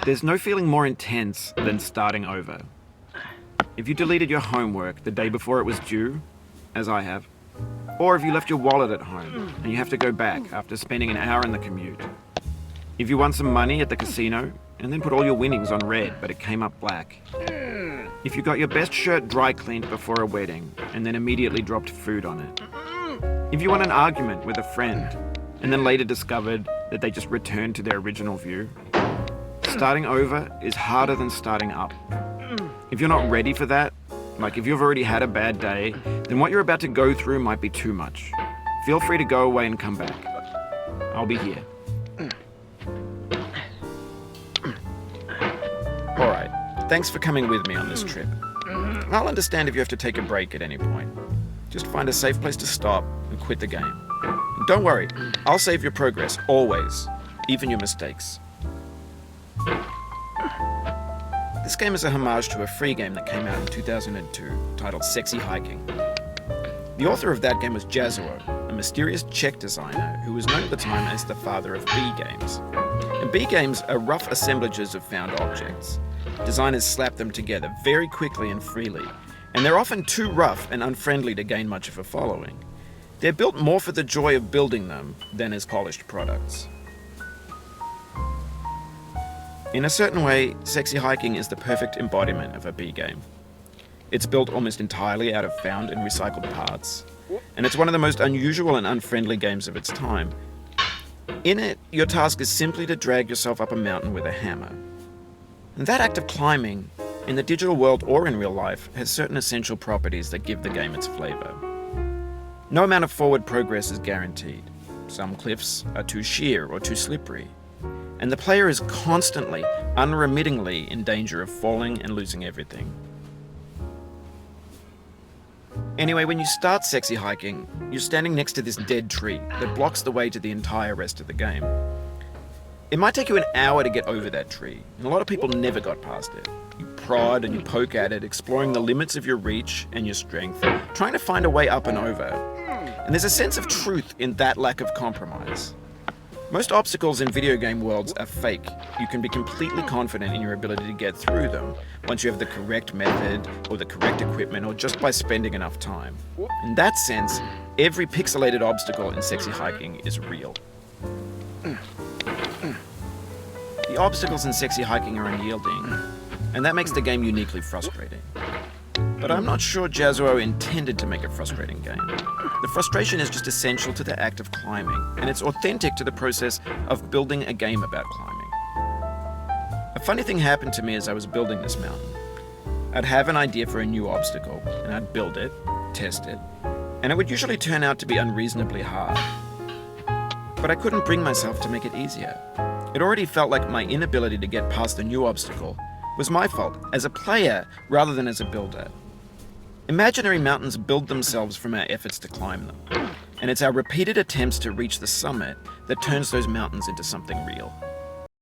There's no feeling more intense than starting over. If you deleted your homework the day before it was due, as I have, or if you left your wallet at home and you have to go back after spending an hour in the commute. If you won some money at the casino and then put all your winnings on red but it came up black. If you got your best shirt dry cleaned before a wedding and then immediately dropped food on it. If you won an argument with a friend and then later discovered that they just returned to their original view. Starting over is harder than starting up. If you're not ready for that, like if you've already had a bad day, then what you're about to go through might be too much. Feel free to go away and come back. I'll be here. Alright, thanks for coming with me on this trip. I'll understand if you have to take a break at any point. Just find a safe place to stop and quit the game. And don't worry, I'll save your progress, always, even your mistakes. This game is a homage to a free game that came out in 2002 titled Sexy Hiking. The author of that game was Jazuo, a mysterious Czech designer who was known at the time as the father of B games. And B games are rough assemblages of found objects. Designers slap them together very quickly and freely, and they're often too rough and unfriendly to gain much of a following. They're built more for the joy of building them than as polished products. In a certain way, Sexy Hiking is the perfect embodiment of a B game. It's built almost entirely out of found and recycled parts, and it's one of the most unusual and unfriendly games of its time. In it, your task is simply to drag yourself up a mountain with a hammer. And that act of climbing, in the digital world or in real life, has certain essential properties that give the game its flavor. No amount of forward progress is guaranteed. Some cliffs are too sheer or too slippery. And the player is constantly, unremittingly in danger of falling and losing everything. Anyway, when you start Sexy Hiking, you're standing next to this dead tree that blocks the way to the entire rest of the game. It might take you an hour to get over that tree, and a lot of people never got past it. You prod and you poke at it, exploring the limits of your reach and your strength, trying to find a way up and over. And there's a sense of truth in that lack of compromise. Most obstacles in video game worlds are fake. You can be completely confident in your ability to get through them once you have the correct method or the correct equipment or just by spending enough time. In that sense, every pixelated obstacle in Sexy Hiking is real. The obstacles in Sexy Hiking are unyielding, and that makes the game uniquely frustrating. But I'm not sure Jazuo intended to make a frustrating game. The frustration is just essential to the act of climbing, and it's authentic to the process of building a game about climbing. A funny thing happened to me as I was building this mountain. I'd have an idea for a new obstacle, and I'd build it, test it, and it would usually turn out to be unreasonably hard. But I couldn't bring myself to make it easier. It already felt like my inability to get past the new obstacle was my fault as a player rather than as a builder. Imaginary mountains build themselves from our efforts to climb them, and it's our repeated attempts to reach the summit that turns those mountains into something real.